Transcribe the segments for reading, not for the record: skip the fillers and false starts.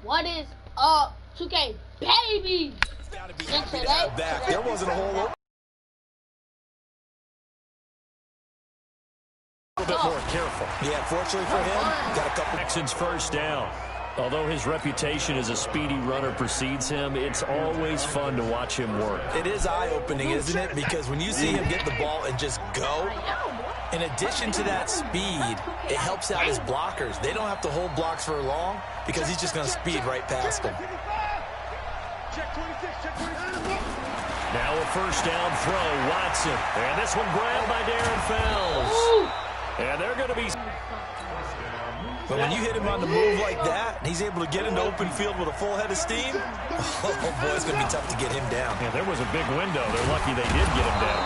What is up, 2K baby? And today, there wasn't a whole lot. A little bit more careful. Yeah, fortunately for him, got a couple. Jackson's first down. Although his reputation as a speedy runner precedes him, it's always fun to watch him work. It is eye-opening, isn't it? Because when you see him get the ball and just go, in addition to that speed, it helps out his blockers. They don't have to hold blocks for long because he's just going to speed right past them. Now a first down throw, Watson. And this one grabbed by Darren Fells. And they're going to be... But when you hit him on the move like that, and he's able to get into open field with a full head of steam, oh boy, it's going to be tough to get him down. Yeah, there was a big window. They're lucky they did get him down.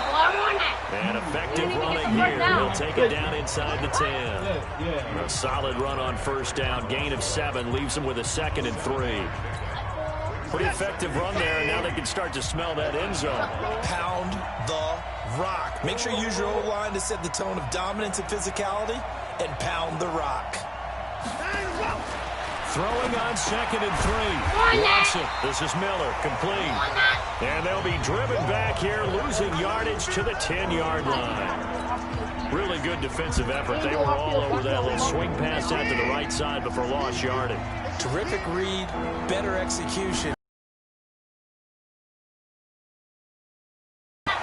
And effective running here. He'll take it down inside the 10. A solid run on first down. Gain of 7 leaves him with a 2nd and 3. Pretty effective run there, and now they can start to smell that end zone. Pound the rock. Make sure you use your O-line to set the tone of dominance and physicality, and pound the rock. Throwing on 2nd and 3. Watson. This is Miller. Complete. And they'll be driven back here, losing yardage to the 10-yard line. Really good defensive effort. They were all over that little swing pass out to the right side before lost yardage. Terrific read, better execution.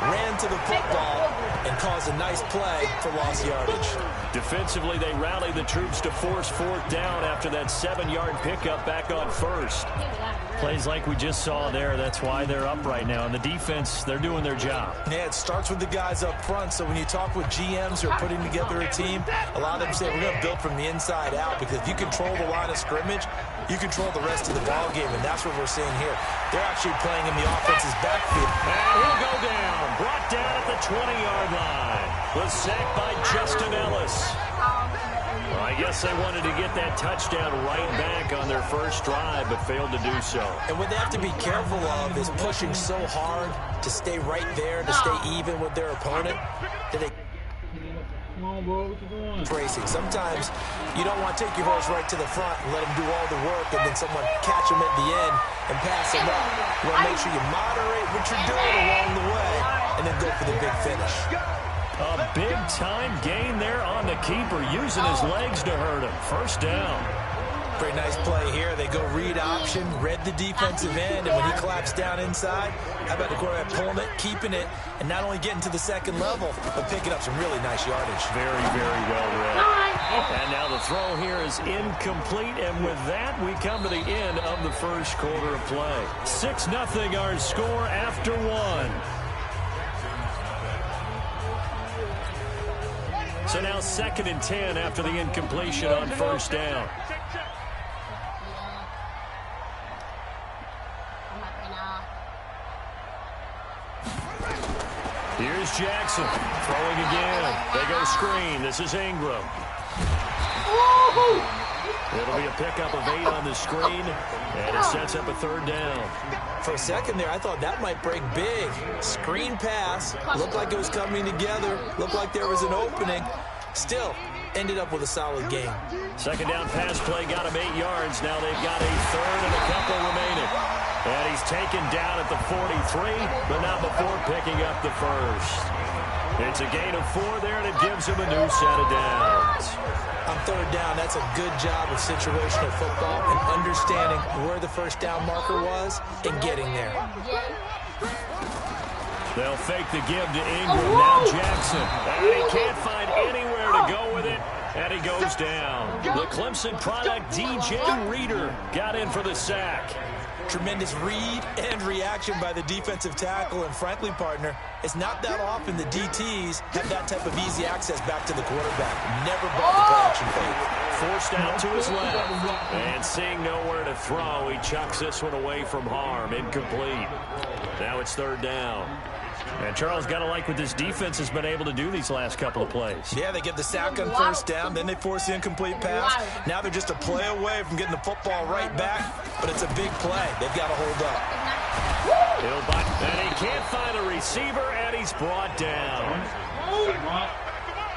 Ran to the football and caused a nice play for lost yardage. Defensively, they rallied the troops to force 4th down after that 7-yard pickup back on 1st. Plays like we just saw there, that's why they're up right now. And the defense, they're doing their job. Yeah, it starts with the guys up front. So when you talk with GMs who are putting together a team, a lot of them say we're going to build from the inside out, because if you control the line of scrimmage, you control the rest of the ball game, and that's what we're seeing here. They're actually playing in the offense's backfield. And he'll go down. Brought down at the 20-yard line. Was sacked by Justin Ellis. Well, I guess they wanted to get that touchdown right back on their first drive, but failed to do so. And what they have to be careful of is pushing so hard to stay right there, to stay even with their opponent, that they racing. Sometimes you don't want to take your horse right to the front and let him do all the work, and then someone catch him at the end and pass him up. You want to make sure you moderate what you're doing along the way and then go for the big finish. A big-time gain there on the keeper, using his legs to hurt him. First down. Pretty nice play here. They go read option, read the defensive end, and when he claps down inside, how about the quarterback pulling it, keeping it, and not only getting to the 2nd level, but picking up some really nice yardage. Very, very well read. And now the throw here is incomplete, and with that, we come to the end of the first quarter of play. 6-0 our score after 1. So now 2nd and 10 after the incompletion on first down. Here's Jackson throwing again. They go screen. This is Ingram. It'll be a pickup of 8 on the screen, and it sets up a 3rd down. For a second there, I thought that might break big. Screen pass. Looked like it was coming together. Looked like there was an opening. Still, ended up with a solid game. 2nd down pass play got him 8 yards. Now they've got a 3rd and a couple remaining. And he's taken down at the 43, but not before picking up the 1st. It's a gain of 4 there, and it gives him a new set of downs. On 3rd down, that's a good job of situational football and understanding where the first down marker was and getting there. They'll fake the give to Ingram. Now Jackson. And he can't find anywhere to go with it, and he goes down. The Clemson product, DJ Reader, got in for the sack. Tremendous read and reaction by the defensive tackle, and frankly, partner, it's not that often the DTs have that type of easy access back to the quarterback. Never bought the play action fake. Forced out to his left, and seeing nowhere to throw, he chucks this one away from harm. Incomplete. Now it's 3rd down. And Charles, got to like what this defense has been able to do these last couple of plays. Yeah, they get the sack on first down, then they force the incomplete pass. Now they're just a play away from getting the football right back, but it's a big play. They've got to hold up. And he can't find a receiver, and he's brought down.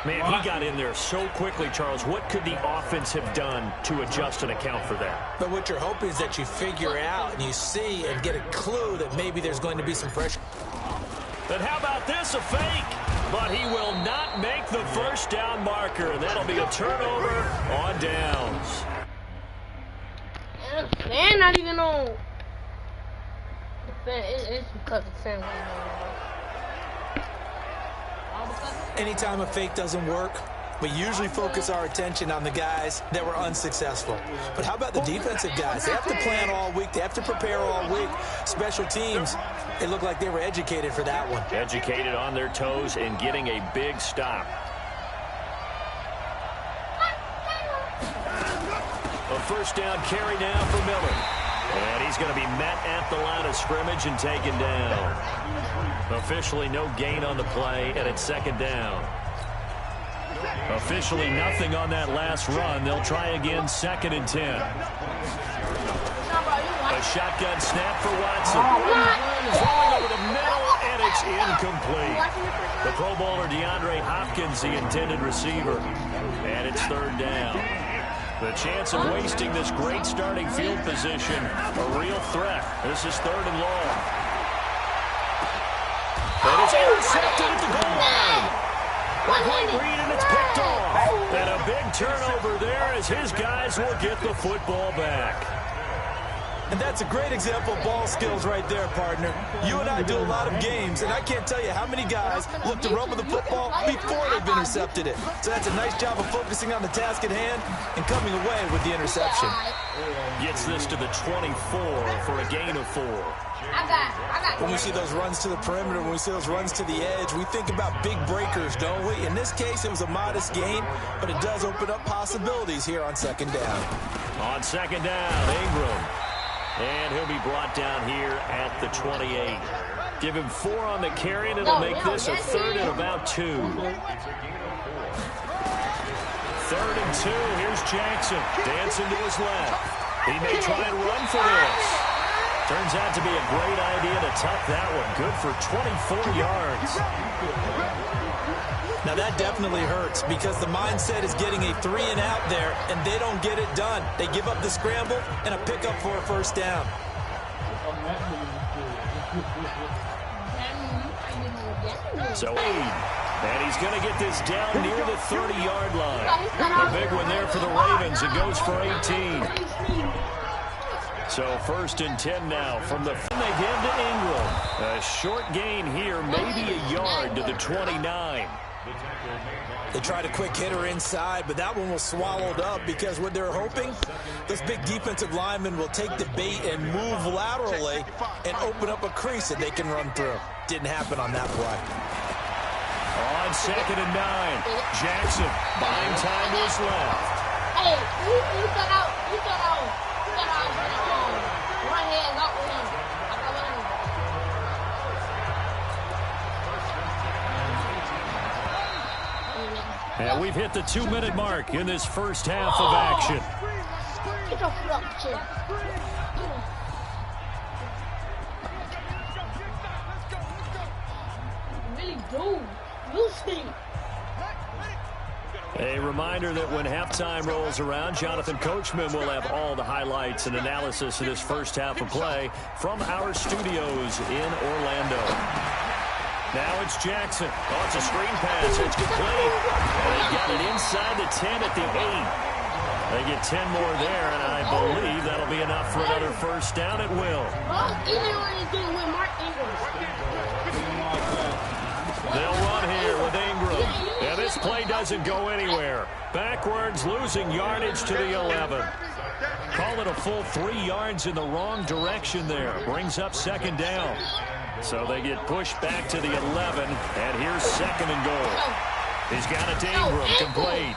Man, he got in there so quickly, Charles. What could the offense have done to adjust and account for that? But what you're hoping is that you figure out and you see and get a clue that maybe there's going to be some pressure. But how about this, a fake? But he will not make the first down marker, and that'll be a turnover on downs. And the fan not even on. The fan, it's because the fan wasn't on. Anytime a fake doesn't work, we usually focus our attention on the guys that were unsuccessful. But how about the defensive guys? They have to plan all week. They have to prepare all week. Special teams, it looked like they were educated for that one. Educated on their toes and getting a big stop. A first down carry now for Miller. And he's going to be met at the line of scrimmage and taken down. Officially no gain on the play, and it's second down. Officially nothing on that last run. They'll try again, 2nd and 10. A shotgun snap for Watson. Throwing over the middle, and it's incomplete. The Pro Bowler DeAndre Hopkins, the intended receiver. And it's 3rd down. The chance of wasting this great starting field position, a real threat. This is 3rd and long. And it's intercepted at the goal line. Quick read, and it's picked off. And a big turnover there as his guys will get the football back. And that's a great example of ball skills right there, partner. You and I do a lot of games, and I can't tell you how many guys look to run with the football before they've intercepted it. So that's a nice job of focusing on the task at hand and coming away with the interception. Gets this to the 24 for a gain of 4. When we see those runs to the perimeter, when we see those runs to the edge, we think about big breakers, don't we? In this case, it was a modest gain, but it does open up possibilities here on 2nd down. On 2nd down, Ingram. And he'll be brought down here at the 28. Give him 4 on the carry, and it'll make this a 3rd and about 2. 3rd and 2. Here's Jackson dancing to his left. He may try and run for this. Turns out to be a great idea to tuck that one. Good for 24 yards. Now that definitely hurts because the mindset is getting a 3 and out there, and they don't get it done. They give up the scramble and a pickup for a first down. So, and he's going to get this down near the 30-yard line. A big one there for the Ravens. It goes for 18. So 1st and 10 now from the they give to Ingram. A short gain here, maybe a yard to the 29. They tried a quick hitter inside, but that one was swallowed up because what they're hoping, this big defensive lineman will take the bait and move laterally and open up a crease that they can run through. Didn't happen on that play. On 2nd and 9, Jackson buying time to his left. Hey, you got out. One hand up with him. And we've hit the 2-minute mark in this first half of action. Get your foot up, kid. Really do. Lucy. A reminder that when halftime rolls around, Jonathan Coachman will have all the highlights and analysis of this first half of play from our studios in Orlando. Now it's Jackson. Oh, it's a screen pass. It's complete. And he got it inside the 10 at the 8. They get 10 more there, and I believe that'll be enough for another first down. It will. Even when he's doing with Mark Ingram. They'll run here with Ingram. And this play doesn't go anywhere. Backwards, losing yardage to the 11. Call it a full 3 yards in the wrong direction there. Brings up 2nd down. So they get pushed back to the 11, and here's 2nd and goal. He's got it to Ingram, complete.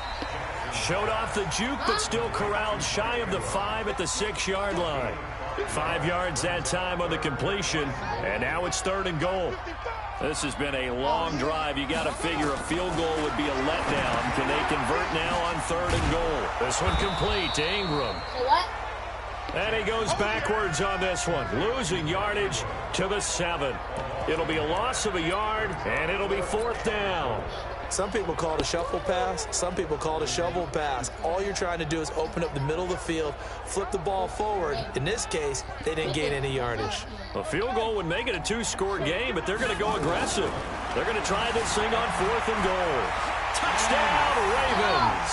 Showed off the juke, but still corralled shy of the 5 at the 6-yard line. 5 yards that time on the completion, and now it's 3rd and goal. This has been a long drive. You got to figure a field goal would be a letdown. Can they convert now on 3rd and goal? This one complete to Ingram. And he goes backwards on this one, losing yardage to the 7. It'll be a loss of a yard, and it'll be 4th down. Some people call it a shuffle pass. Some people call it a shovel pass. All you're trying to do is open up the middle of the field, flip the ball forward. In this case, they didn't gain any yardage. A field goal would make it a 2-score game, but they're going to go aggressive. They're going to try this thing on 4th and goal. Touchdown, Ravens.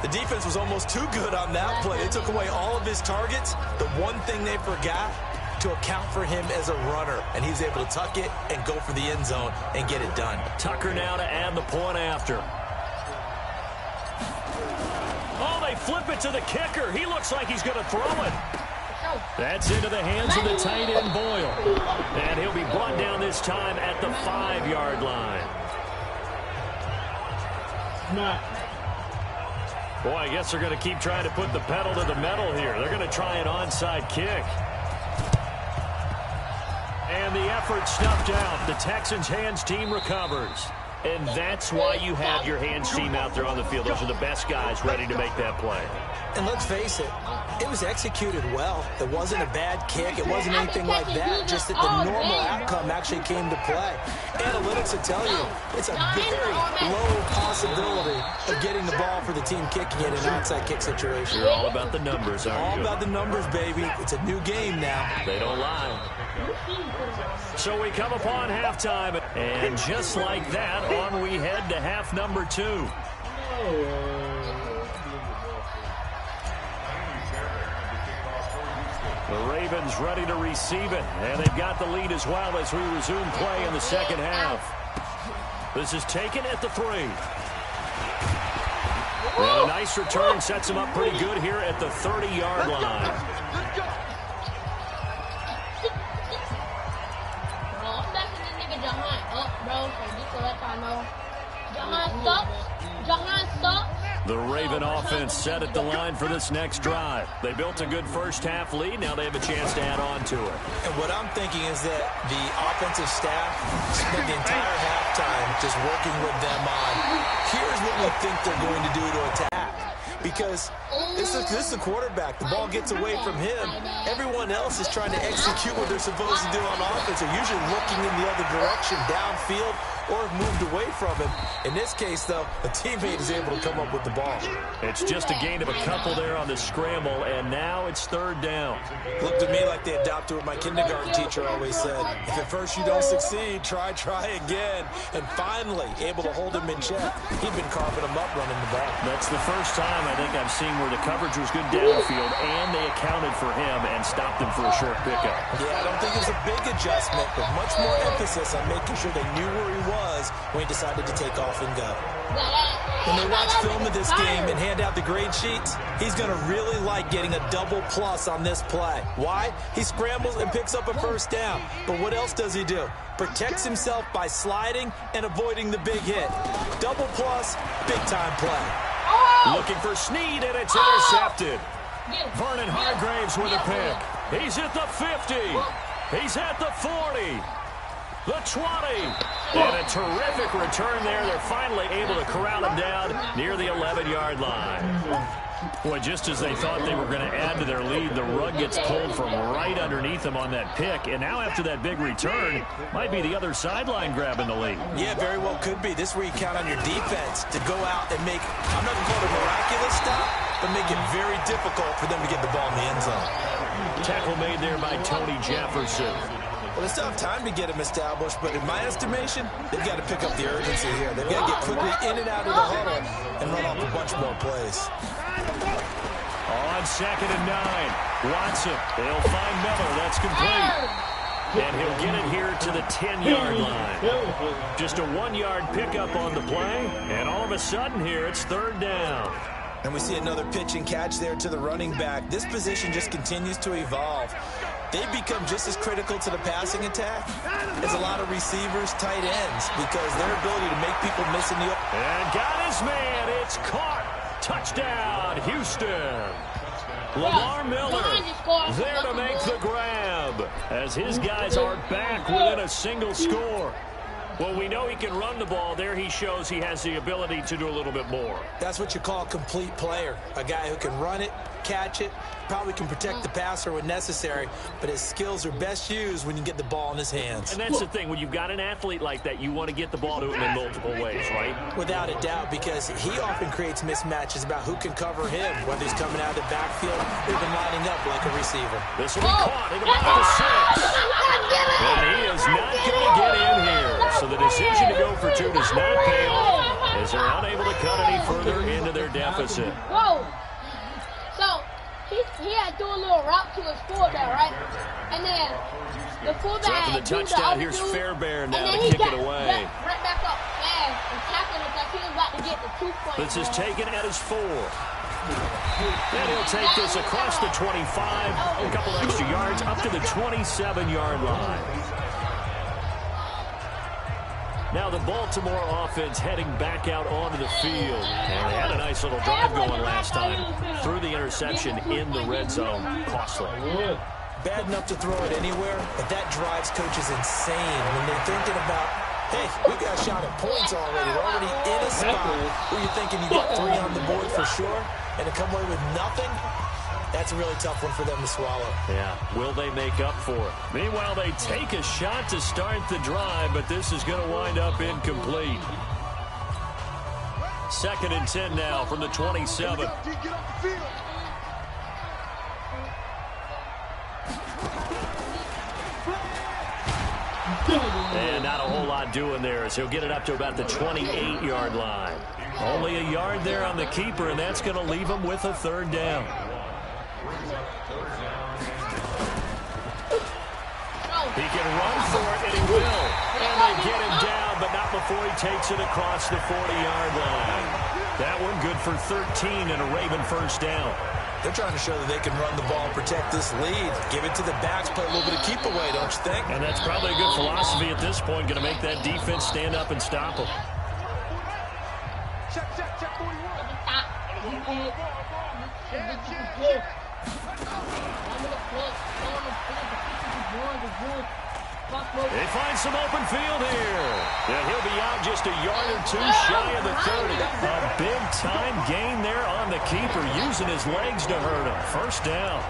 The defense was almost too good on that play. They took away all of his targets. The one thing they forgot, to account for him as a runner, and he's able to tuck it and go for the end zone and get it done. Tucker now to add the point after. Oh, they flip it to the kicker. He looks like he's going to throw it. That's into the hands of the tight end, Boyle. And he'll be brought down this time at the 5-yard line. Boy, I guess they're going to keep trying to put the pedal to the metal here. They're going to try an onside kick. And the effort snuffed out. The Texans' hands team recovers. And that's why you have your hands team out there on the field. Those are the best guys ready to make that play. And let's face it, it was executed well. It wasn't a bad kick. It wasn't anything like that. Just that the normal outcome actually came to play. Analytics will tell you it's a very low possibility of getting the ball for the team kicking it in an onside kick situation. You're all about the numbers, aren't you? All about the numbers, baby. It's a new game now. They don't lie. So we come upon halftime, and just like that, on we head to half number 2. The Ravens ready to receive it, and they've got the lead as well as we resume play in the second half. This is taken at the 3. And a nice return sets him up pretty good here at the 30-yard line. The Raven offense set at the line for this next drive. They built a good first-half lead. Now they have a chance to add on to it. And what I'm thinking is that the offensive staff spent the entire halftime just working with them on, here's what we think they're going to do to attack. Because this is the quarterback. The ball gets away from him. Everyone else is trying to execute what they're supposed to do on offense. They're usually looking in the other direction, downfield, or have moved away from him. In this case, though, a teammate is able to come up with the ball. It's just a gain of a couple there on the scramble, and now it's 3rd down. Looked to me like they adopted what my kindergarten teacher always said. If at first you don't succeed, try again. And finally, able to hold him in check. He'd been carving him up running the ball. That's the first time I think I've seen where the coverage was good downfield, and they accounted for him and stopped him for a short pickup. Yeah, I don't think it was a big adjustment, but much more emphasis on making sure they knew where he was when he decided to take off and go. When they watch film of this game and hand out the grade sheets, he's going to really like getting a double plus on this play. Why? He scrambles and picks up a first down. But what else does he do? Protects himself by sliding and avoiding the big hit. Double plus, big-time play. Looking for Snead, and it's intercepted. Vernon Hargraves with a pick. He's at the 50. He's at the 40. The 20. And a terrific return there. They're finally able to corral him down near the 11-yard line. Boy, just as they thought they were going to add to their lead, the rug gets pulled from right underneath them on that pick. And now after that big return, might be the other sideline grabbing the lead. Yeah, very well could be. This is where you count on your defense to go out and make, I'm not going to call it a miraculous stop, but make it very difficult for them to get the ball in the end zone. Tackle made there by Tony Jefferson. Well, they still have time to get him established, but in my estimation, they've got to pick up the urgency here. They've got to get quickly in and out of the huddle and run off a bunch more plays. On 2nd and 9, Watson. They'll find Miller. That's complete. And he'll get it here to the 10-yard line. Just a 1-yard pickup on the play, and all of a sudden here, it's 3rd down. And we see another pitch and catch there to the running back. This position just continues to evolve. They become just as critical to the passing attack as a lot of receivers, tight ends, because their ability to make people miss in the open. And got his man. It's caught. Touchdown, Houston. Lamar Miller there to make the grab as his guys are back within a single score. Well, we know he can run the ball. There he shows he has the ability to do a little bit more. That's what you call a complete player, a guy who can run it, catch it, probably can protect the passer when necessary, but his skills are best used when you get the ball in his hands. And that's the thing. When you've got an athlete like that, you want to get the ball to him in multiple ways, right? Without a doubt, because he often creates mismatches about who can cover him, whether he's coming out of the backfield or even lining up like a receiver. This will be caught at about the 6. And he is not going to get in here. So the decision to go for 2 does not pay off as they're unable to cut any further into their deficit. Whoa! So, he had to do a little route to his fullback, right? And then the fullback So after the touchdown, here's Fairbairn now to kick it away. Right back up fast and tackled it like he was about to get the 2 points. This is taken at his 4. And he'll take this across the 25, a couple extra yards, up to the 27-yard line. Now the Baltimore offense heading back out onto the field. And they had a nice little drive going last time. Threw the interception in the red zone. Costly. Bad enough to throw it anywhere, but that drives coaches insane when they're thinking about, hey, we got a shot at points already. We're already in a spot where you're thinking you got 3 on the board for sure, and to come away with nothing, that's a really tough one for them to swallow. Yeah, will they make up for it? Meanwhile, they take a shot to start the drive, but this is going to wind up incomplete. 2nd and 10 now from the 27. And not a whole lot doing there as he'll get it up to about the 28-yard line. Only a yard there on the keeper, and that's going to leave him with a 3rd down. He can run for it, and he will. And they get him down, but not before he takes it across the 40-yard line. That one good for 13 and a Raven 1st down. They're trying to show that they can run the ball and protect this lead. Give it to the backs, play a little bit of keep away, don't you think? And that's probably a good philosophy at this point, going to make that defense stand up and stop them. They find some open field here. And he'll be out just a yard or 2 shy of the 30. A big-time gain there on the keeper, using his legs to hurt him. 1st down.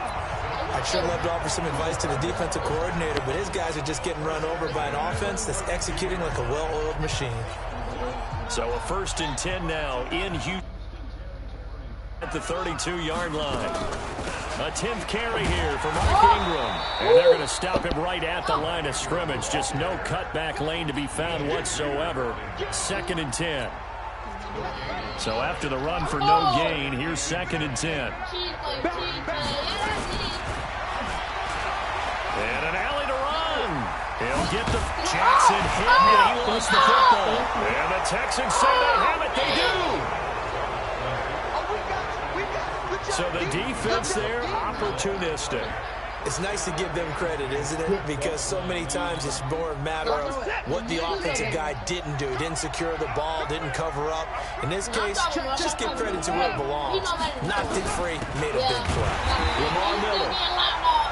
I'd sure love to offer some advice to the defensive coordinator, but his guys are just getting run over by an offense that's executing like a well-oiled machine. So a 1st and 10 now in Houston at the 32-yard line. A 10th carry here for Mark Ingram. And they're going to stop him right at the line of scrimmage. Just no cutback lane to be found whatsoever. 2nd and 10. So after the run for no gain, here's 2nd and 10. And an alley to run. He'll get the Jackson hit, and he lost the football. And the Texans say they have it. They do. So the defense there, opportunistic. It's nice to give them credit, isn't it? Because so many times it's more a matter of what the offensive guy didn't do. Didn't secure the ball, didn't cover up. In this case, just give credit to where it belongs. Knocked it free, made a big play. Lamar Miller.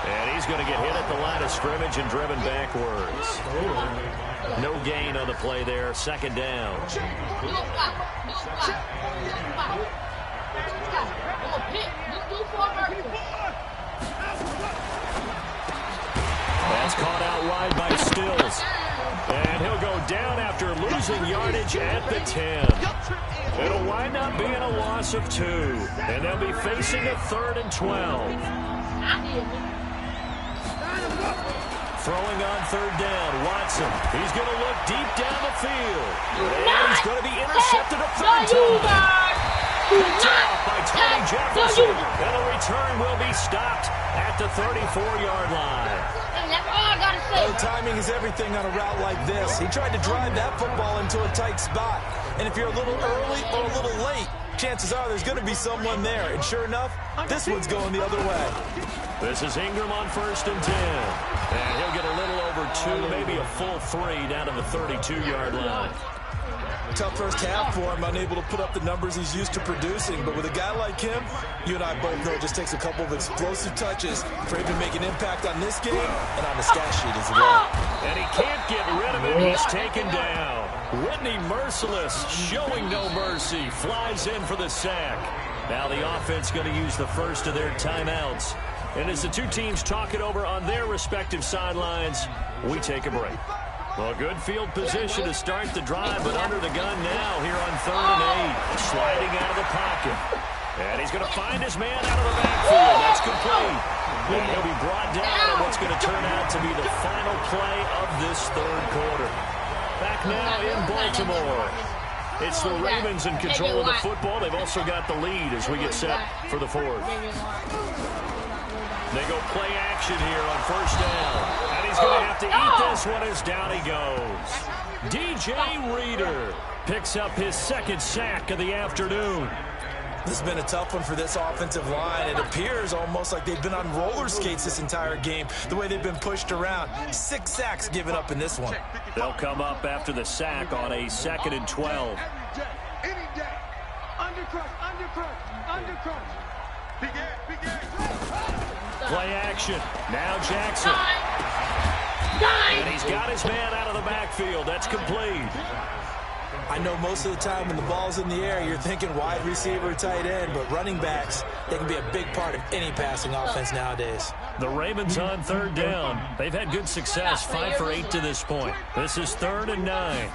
And he's going to get hit at the line of scrimmage and driven backwards. No gain on the play there. 2nd down. That's caught out wide by Stills. And he'll go down after losing yardage at the 10. It'll wind up being a loss of 2. And they'll be facing a 3rd and 12. Throwing on 3rd down, Watson. He's going to look deep down the field. And he's going to be intercepted a 3rd time. Picked off by Tony Jefferson. And the return will be stopped at the 34-yard line. That's all I gotta say. Well, timing is everything on a route like this. He tried to drive that football into a tight spot. And if you're a little early or a little late, chances are there's going to be someone there. And sure enough, this one's going the other way. This is Ingram on 1st and 10. And he'll get a little over 2, maybe a full 3 down to the 32-yard line. Tough first half for him, unable to put up the numbers he's used to producing. But with a guy like him, you and I both know it just takes a couple of explosive touches for him to make an impact on this game and on the stat sheet as well. And he can't get rid of it. He's taken down. Whitney Merciless, showing no mercy, flies in for the sack. Now the offense going to use the first of their timeouts. And as the two teams talk it over on their respective sidelines, we take a break. Well, good field position to start the drive, but under the gun now here on 3rd and 8. Sliding out of the pocket. And he's going to find his man out of the backfield. That's complete. And he'll be brought down on what's going to turn out to be the final play of this 3rd quarter. Back now in Baltimore. It's the Ravens in control of the football. They've also got the lead as we get set for the 4th. They go play action here on 1st down. And he's going to have to eat this one as down he goes. DJ Reader picks up his 2nd sack of the afternoon. This has been a tough one for this offensive line. It appears almost like they've been on roller skates this entire game, the way they've been pushed around. 6 sacks given up in this one. They'll come up after the sack on a 2nd and 12. Play action. Now Jackson. And he's got his man out of the backfield. That's complete. I know most of the time when the ball's in the air, you're thinking wide receiver, tight end, but running backs, they can be a big part of any passing offense nowadays. The Ravens on 3rd down. They've had good success, 5 for 8 to this point. This is 3rd and 9.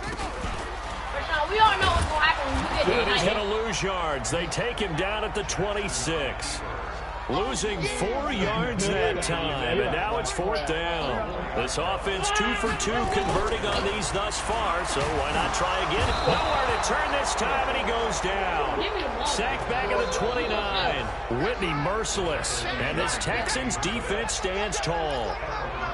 We all know what's going to happen when you get And he's going to lose yards. They take him down at the 26. Losing 4 yards that time, and now it's 4th down. This offense 2 for 2 converting on these thus far, so why not try again? Nowhere to turn this time, and he goes down. Sacked back at the 29. Whitney merciless, and this Texans defense stands tall.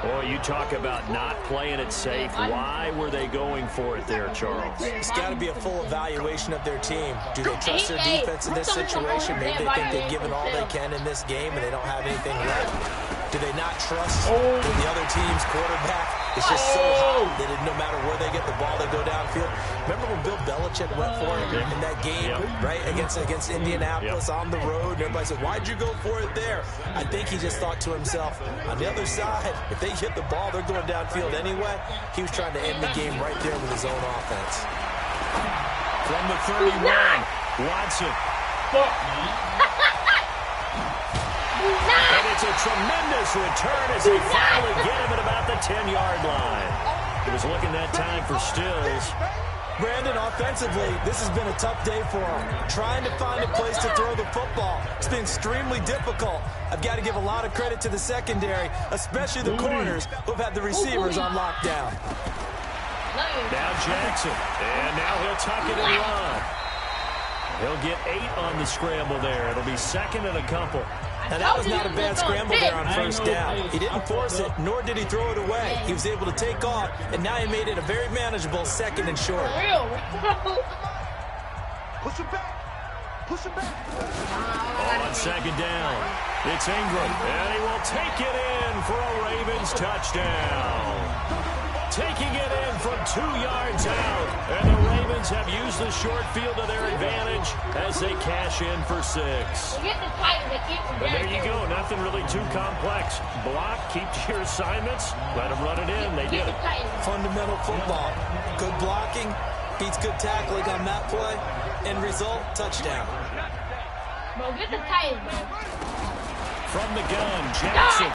Boy, you talk about not playing it safe. Why were they going for it there, Charles? It's got to be a full evaluation of their team. Do they trust their defense in this situation? Maybe they think they've given all they can in this game and they don't have anything left. Do they not trust that the other team's quarterback is just so hot that no matter where they get the ball, they go downfield? Remember when Bill Belichick went for it in that game, right, against Indianapolis on the road? And everybody said, why'd you go for it there? I think he just thought to himself, on the other side, if they hit the ball, they're going downfield anyway. He was trying to end the game right there with his own offense. From the 31, Watson. And it's a tremendous return as they finally get him at about the 10-yard line. He was looking that time for Stills. Brandon, offensively, this has been a tough day for him. Trying to find a place to throw the football. It's been extremely difficult. I've got to give a lot of credit to the secondary, especially the corners who have had the receivers on lockdown. Now Jackson, and now he'll tuck it and run. He'll get 8 on the scramble there. It'll be 2nd and a couple. Now, that was not a bad scramble there on 1st down. He didn't force it, nor did he throw it away. He was able to take off, and now he made it a very manageable 2nd and short. Push it back. Push it back. On 2nd down, it's Ingram, and he will take it in for a Ravens touchdown. Taking it in from 2 yards out, and the Ravens have used the short field to their advantage as they cash in for 6. And there you go, nothing really too complex. Block, keep to your assignments, let them run it in. They did it. Fundamental football. Good blocking, beats good tackling on that play. End result, touchdown. Bro, get the Titans, bro. From the gun, Jackson.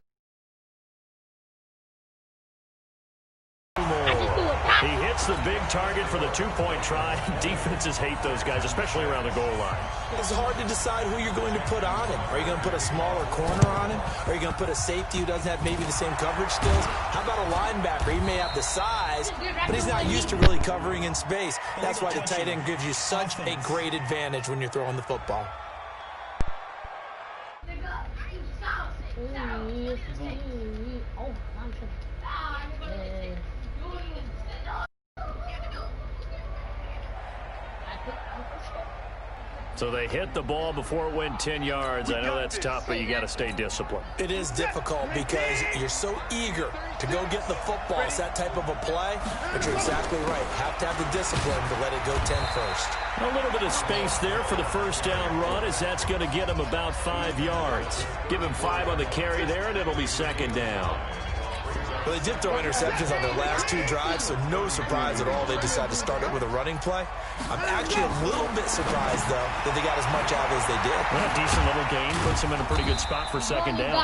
He hits the big target for the 2-point try. Defenses hate those guys, especially around the goal line. It's hard to decide who you're going to put on him. Are you going to put a smaller corner on him? Are you going to put a safety who doesn't have maybe the same coverage skills? How about a linebacker? He may have the size, but he's not used to really covering in space. That's why the tight end gives you such a great advantage when you're throwing the football. So they hit the ball before it went 10 yards. I know that's tough, but you got to stay disciplined. It is difficult because you're so eager to go get the football. It's that type of a play, but you're exactly right. Have to have the discipline to let it go 10 first. A little bit of space there for the 1st down run, as that's going to get him about 5 yards. Give him 5 on the carry there, and it'll be 2nd down. Well, they did throw interceptions on their last 2 drives, so no surprise at all they decided to start it with a running play. I'm actually a little bit surprised, though, that they got as much out as they did. Well, a decent little gain puts them in a pretty good spot for second down.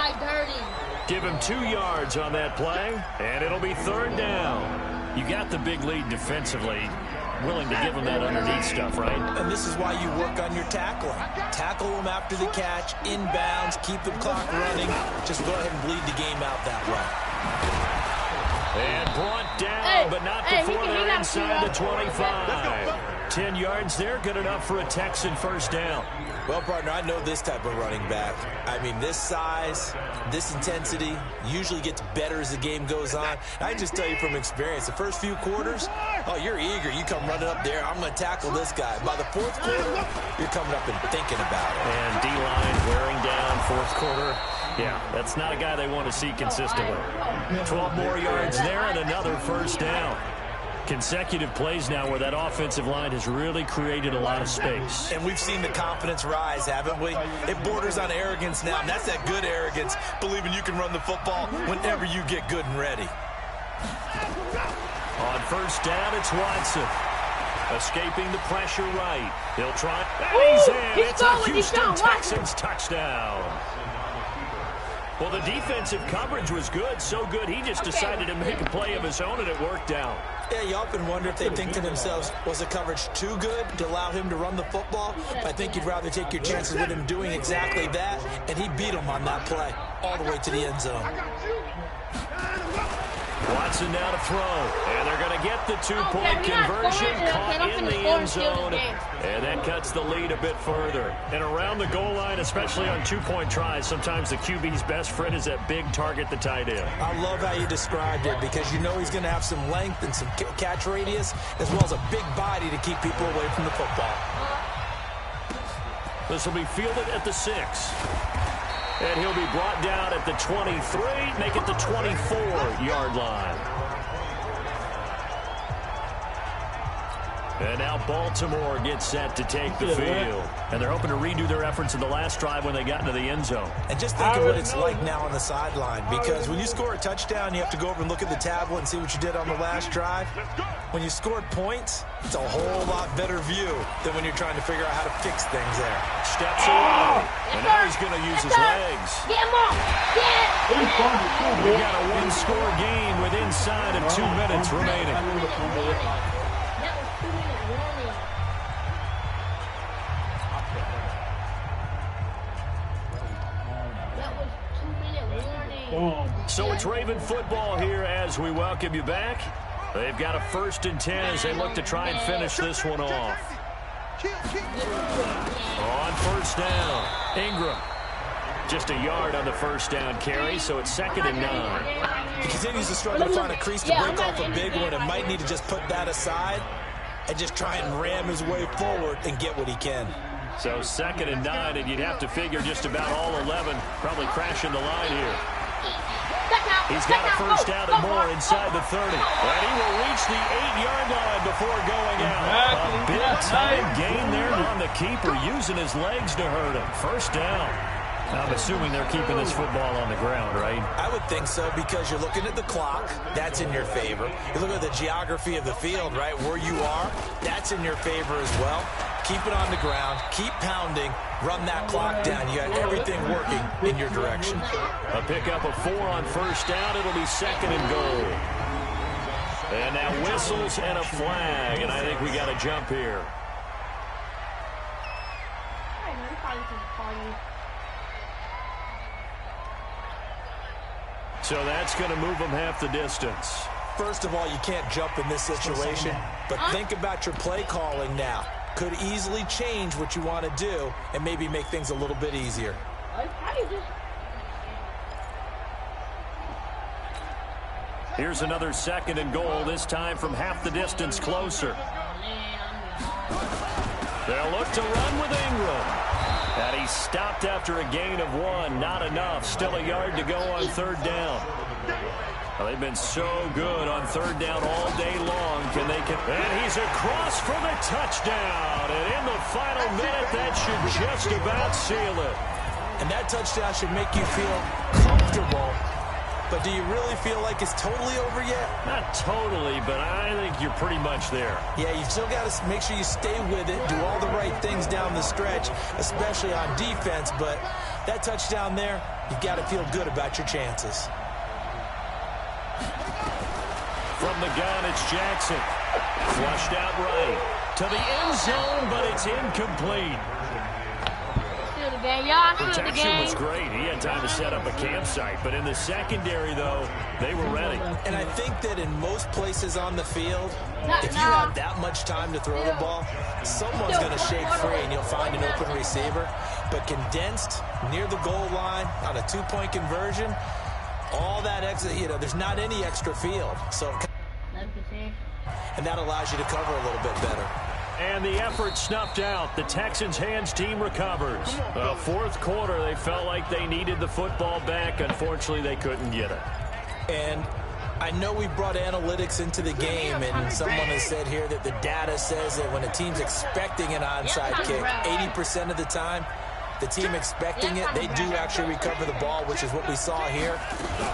Give him 2 yards on that play, and it'll be third down. You got the big lead defensively. Willing to give them that underneath stuff, right? And this is why you work on your tackling. Tackle them after the catch, inbounds, keep the clock running. Just go ahead and bleed the game out that way. And brought down, but not before they're inside the 25. 10 yards there, good enough for a Texan first down. Well, partner, I know this type of running back. I mean, this size, this intensity usually gets better as the game goes on. I just tell you from experience, the first few quarters, oh, you're eager. You come running up there, I'm going to tackle this guy. By the fourth quarter, you're coming up and thinking about it. And D-line wearing down fourth quarter. Yeah, that's not a guy they want to see consistently. 12 more yards there and another first down. Consecutive plays now where that offensive line has really created a lot of space. And we've seen the confidence rise, haven't we? It borders on arrogance now, and that's that good arrogance, believing you can run the football whenever you get good and ready. On first down, it's Watson. Escaping the pressure right. He'll try. And he's in. It's a Houston Texans touchdown. Well, the defensive coverage was good, so good he just decided to make a play of his own, and it worked out. Yeah, you often wonder if they think to themselves, was the coverage too good to allow him to run the football? I think you'd rather take your chances with him doing exactly that, and he beat him on that play all the way to the end zone. Watson now to throw, and they're going to get the 2-point conversion, caught in the end zone, and that cuts the lead a bit further. And around the goal line, especially on 2-point tries, sometimes the QB's best friend is that big target, the tight end. I love how you described it, because you know he's going to have some length and some catch radius, as well as a big body to keep people away from the football. This will be fielded at the 6. And he'll be brought down at the 23, make it the 24-yard line. And now Baltimore gets set to take the field. And they're hoping to redo their efforts in the last drive when they got into the end zone. And just think of what it's like now on the sideline, because when you score a touchdown, you have to go over and look at the tablet and see what you did on the last drive. When you scored points, it's a whole lot better view than when you're trying to figure out how to fix things there. Steps away, and now he's going to use his legs. Get him off! We got a one-score game with inside of 2 minutes remaining. So it's Raven football here as we welcome you back. They've got a 1st and 10 as they look to try and finish this one off. On first down, Ingram. Just a yard on the first down carry, so it's 2nd and 9. He continues to struggle to find a crease to break off a big one and might need to just put that aside and just try and ram his way forward and get what he can. So 2nd and 9, and you'd have to figure just about all 11 probably crashing the line here. He's got a first down and more inside the 30. And he will reach the 8-yard line before going out. A big-time gain there on the keeper, using his legs to hurt him. First down. I'm assuming they're keeping this football on the ground, right? I would think so, because you're looking at the clock. That's in your favor. You look at the geography of the field, right, where you are. That's in your favor as well. Keep it on the ground. Keep pounding. Run that clock down. You got everything working in your direction. A pickup of 4 on first down. It'll be 2nd and goal. And now whistles and a flag, and I think we got a jump here. So that's going to move them half the distance. First of all, you can't jump in this situation, but think about your play calling now. Could easily change what you want to do and maybe make things a little bit easier. Here's another 2nd and goal, this time from half the distance closer. They'll look to run with Ingram. And he stopped after a gain of 1. Not enough. Still a yard to go on 3rd down. Well, they've been so good on 3rd down all day long. And he's across for the touchdown. And in the final minute, that should just about seal it. And that touchdown should make you feel comfortable. But So do you really feel like it's totally over yet? Not totally, but I think you're pretty much there. Yeah, you've still got to make sure you stay with it, do all the right things down the stretch, especially on defense. But that touchdown there, you've got to feel good about your chances. From the gun, it's Jackson. Flushed out right. To the end zone, but it's incomplete. Still the game, y'all. Still the Protection game. was great. He had time to set up a campsite. But in the secondary, though, they were ready. And I think that in most places on the field, if you have that much time to throw the ball, someone's going to shake free and you'll find an open receiver. But condensed near the goal line on a two-point conversion, all that extra, there's not any extra field. So, and that allows you to cover a little bit better. And the effort snuffed out. The Texans' hands team recovers. Fourth quarter, they felt like they needed the football back. Unfortunately, they couldn't get it. And I know we brought analytics into the game, and someone has said here that the data says that when a team's expecting an onside kick, 80% of the time, the team expecting it, they do actually recover the ball, which is what we saw here.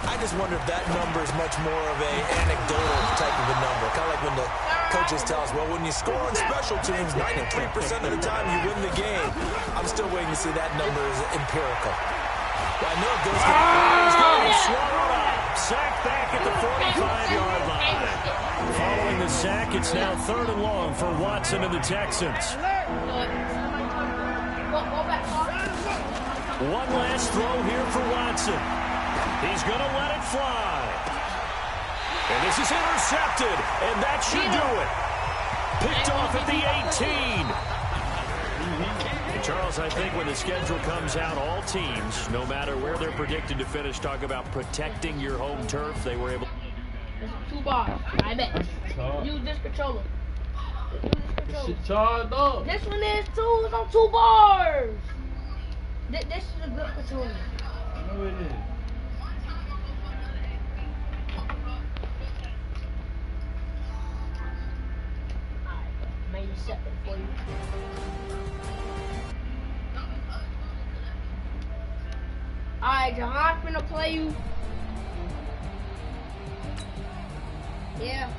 I just wonder if that number is much more of an anecdotal type of a number. Kind of like when the coaches tell us, well, when you score on special teams, 93% of the time you win the game. I'm still waiting to see that number is empirical. Well, I know it goes He's going to be swallowed up. Sacked back at the 45-yard line. Following the sack, it's now 3rd and long for Watson and the Texans. One last throw here for Watson. He's going to let it fly. And this is intercepted, and that should do it. Picked off at the 18. And Charles, I think when the schedule comes out, all teams, no matter where they're predicted to finish, talk about protecting your home turf. They were able. This is 2 bars. I bet. Use this controller. This one is 2. It's on 2 bars. This is a good controller. No, it is. Alright, maybe separate for you. Alright, John, I'm finna play you. Yeah.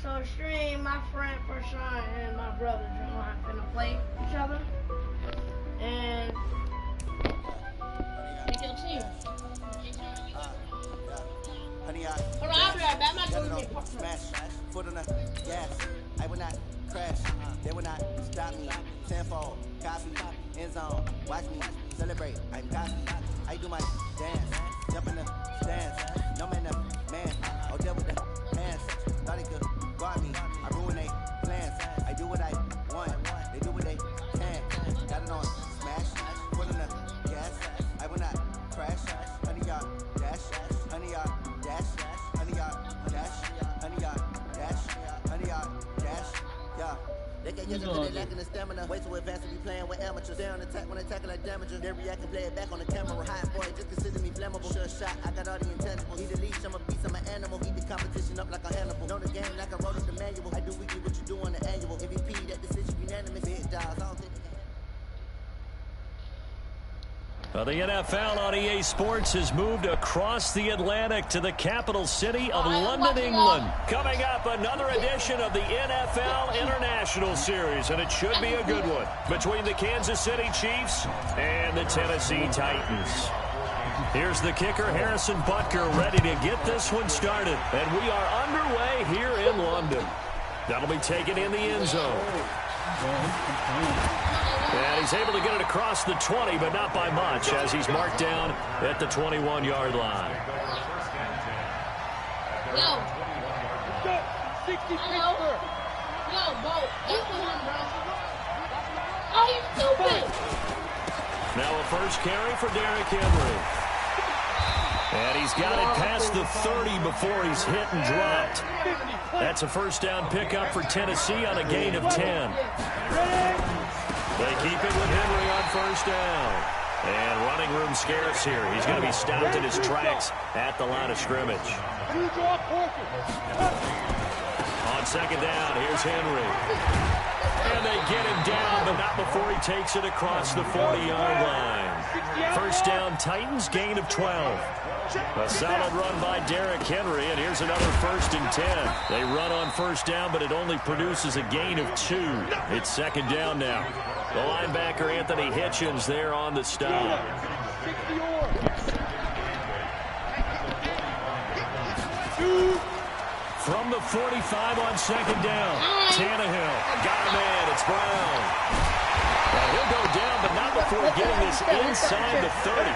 So stream, my friend Pershawn and my brother John finna play each other. And pick your team. Hold on, I'll be right back. I'm not doing it. Smash, foot on the gas. I will not crash. They will not stop me. Tenfold, copy, end zone. Watch me celebrate. I'm cocky. I do my dance. Jump in the stands. No man, the man. Oh, deal with the hands. Thought he could guard me. I ruin they plans. I do what I want. They do what they can. Got it on smash. Foot on the gas. I will not crash. 100-yard dash. 100-yard dash. 100-yard dash. 100-yard dash. 100-yard dash. Yeah. They can't use it because they lacking the stamina. Way too advanced to be playing with amateurs. They on attack when they tackle like damager. They react and play it back on the camera. Hot boy, just consider me flammable. Sure shot, I got all the intangibles. Need a leash, I'm a beast, I'm an animal. Eat the competition up like a Hannibal. Know the game like I wrote up the manual. I do weekly what you do on the annual. MVP, that decision unanimous. Big dogs, I don't think. Well, the NFL on EA Sports has moved across the Atlantic to the capital city of London, England. Coming up, another edition of the NFL International Series, and it should be a good one, between the Kansas City Chiefs and the Tennessee Titans. Here's the kicker, Harrison Butker, ready to get this one started. And we are underway here in London. That'll be taken in the end zone. And he's able to get it across the 20, but not by much, as he's marked down at the 21-yard line. Yo. Hello. Yo, bro. Oh, you stupid. Now a first carry for Derrick Henry. And he's got it past the 30 before he's hit and dropped. That's a first down pickup for Tennessee on a gain of 10. They keep it with Henry on first down. And running room scarce here. He's going to be stopped in his tracks at the line of scrimmage. On second down, here's Henry. And they get him down, but not before he takes it across the 40-yard line. First down, Titans, gain of 12. A solid run by Derrick Henry, and here's another 1st and 10. They run on first down, but it only produces a gain of 2. It's second down now. The linebacker, Anthony Hitchens, there on the stop. From the 45 on second down, Tannehill got him in. It's Brown. And he'll go down, but not before getting this inside the 30.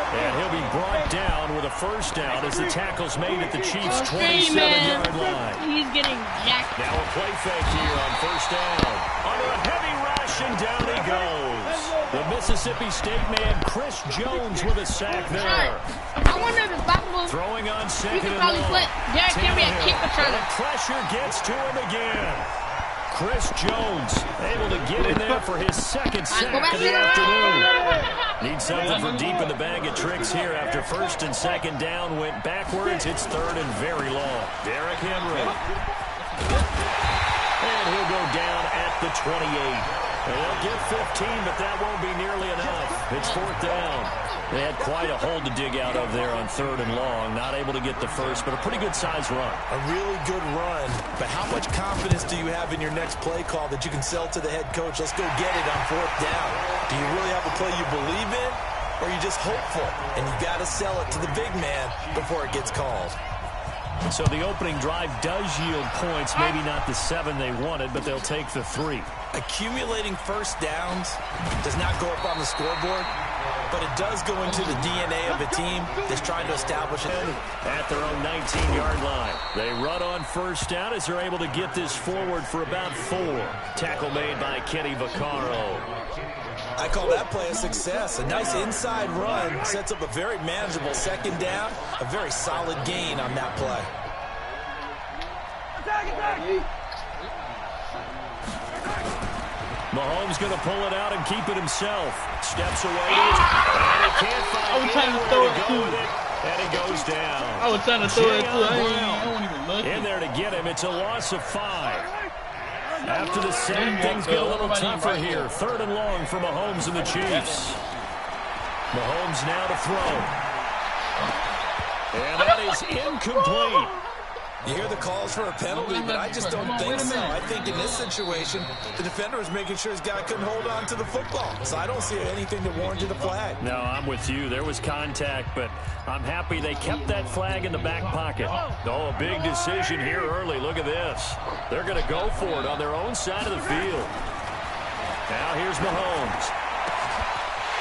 And he'll be brought down with a first down as the tackle's made at the Chiefs' 27-yard line. He's getting jacked. Now a play fake here on first down. Under a heavy rush, and down he goes. The Mississippi State man, Chris Jones, with a sack there. I wonder if it's possible. Throwing on second You could and probably long. put Derrick Henry a kick returner. The pressure gets to him again. Chris Jones able to get in there for his second sack of the afternoon. Needs something from deep in the bag of tricks here after first and second down went backwards. It's third and very long. Derrick Henry. And he'll go down at the 28. And they'll get 15, but that won't be nearly enough. It's fourth down. They had quite a hole to dig out of there on third and long. Not able to get the first, but a pretty good-sized run. A really good run. But how much confidence do you have in your next play call that you can sell to the head coach? Let's go get it on fourth down. Do you really have a play you believe in, or are you just hopeful? And you got to sell it to the big man before it gets called. So the opening drive does yield points, maybe not the 7 they wanted, but they'll take the 3. Accumulating first downs does not go up on the scoreboard, but it does go into the DNA of a team that's trying to establish it. At their own 19-yard line. They run on first down as they're able to get this forward for about 4. Tackle made by Kenny Vaccaro. I call that play a success. A nice inside run sets up a very manageable second down. A very solid gain on that play. Mahomes going to pull it out and keep it himself. Steps away. And he can't find anywhere to go with it. And he goes down. I was trying to throw it too. I wasn't even looking. In there to get him. It's a loss of 5. After the sack, things get a little tougher here. Third and long for Mahomes and the Chiefs. Mahomes now to throw. And that is incomplete. You hear the calls for a penalty, but I just don't think so. I think in this situation, the defender was making sure his guy couldn't hold on to the football. So I don't see anything that warranted a flag. No, I'm with you. There was contact, but I'm happy they kept that flag in the back pocket. Oh, a big decision here early. Look at this. They're going to go for it on their own side of the field. Now here's Mahomes.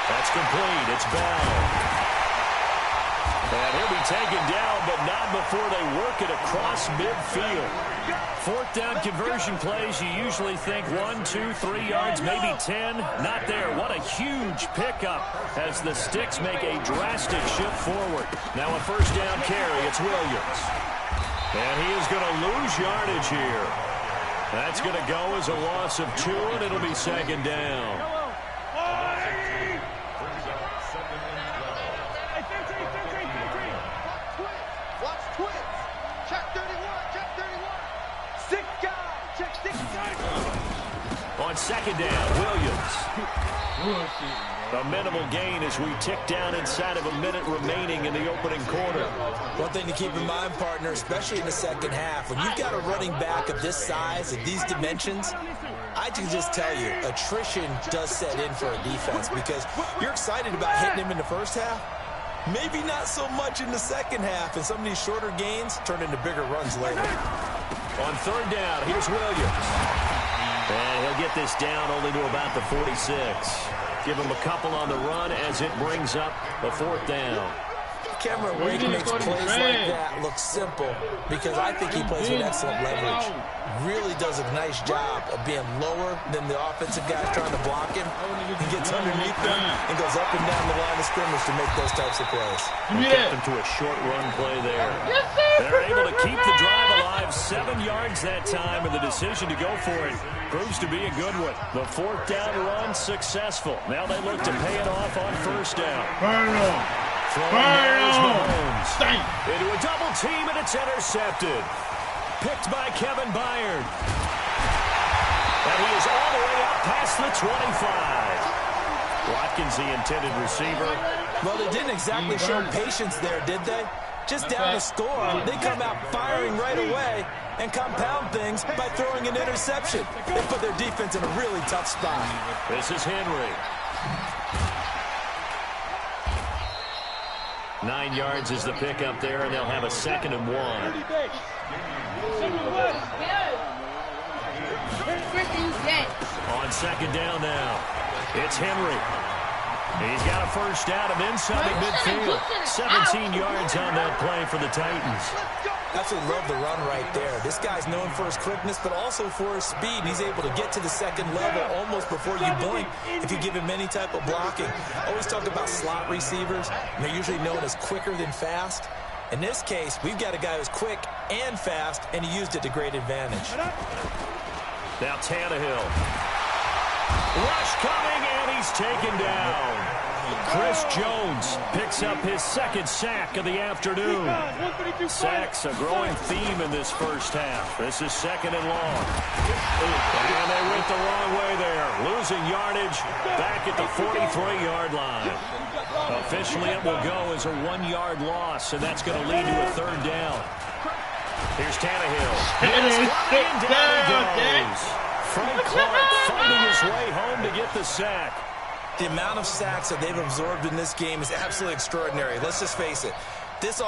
That's complete. It's Bell. And he'll be taken down, but not before they work it across midfield. Fourth down conversion plays, you usually think 1, 2, 3 yards, maybe 10. Not there. What a huge pickup as the Sticks make a drastic shift forward. Now a first down carry. It's Williams. And he is going to lose yardage here. That's going to go as a loss of 2, and it'll be second down. On second down, Williams. A minimal gain as we tick down inside of a minute remaining in the opening quarter. One thing to keep in mind, partner, especially in the second half, when you've got a running back of this size, of these dimensions, I can just tell you, attrition does set in for a defense because you're excited about hitting him in the first half. Maybe not so much in the second half, and some of these shorter gains turn into bigger runs later. On third down, here's Williams. And he'll get this down only to about the 46. Give him a couple on the run as it brings up a fourth down. Cameron Wake makes plays like that look simple because I think he plays with excellent leverage. Really does a nice job of being lower than the offensive guys trying to block him. He gets underneath them and goes up and down the line of scrimmage to make those types of plays. Kept him to a short run play there. They're able to keep the drive alive 7 yards that time, and the decision to go for it proves to be a good one. The fourth down run successful. Now they look to pay it off on first down. Throwing there is Mahomes. Into a double team, and it's intercepted. Picked by Kevin Byard. And he is all the way up past the 25. Watkins, the intended receiver. Well, they didn't exactly show patience there, did they? Just down a score, they come out firing right away and compound things by throwing an interception. They put their defense in a really tough spot. This is Henry. 9 yards is the pickup there, and they'll have a 2nd and 1. On 2nd down now, it's Henry. He's got a first down and then something midfield. 17 yards on that play for the Titans. Absolutely love the run right there. This guy's known for his quickness, but also for his speed. He's able to get to the 2nd level almost before you blink if you give him any type of blocking. Always talk about slot receivers. They're usually known as quicker than fast. In this case, we've got a guy who's quick and fast, and he used it to great advantage. Now Tannehill. Rush coming, and he's taken down. Chris Jones picks up his 2nd sack of the afternoon. Sacks a growing theme in this first half. This is 2nd and long. And they went the wrong way there. Losing yardage back at the 43-yard line. Officially, it will go as a 1-yard loss, and that's going to lead to a 3rd down. Here's Tannehill. And down he goes. Frank Clark fighting his way home to get the sack. The amount of sacks that they've absorbed in this game is absolutely extraordinary. Let's just face it. This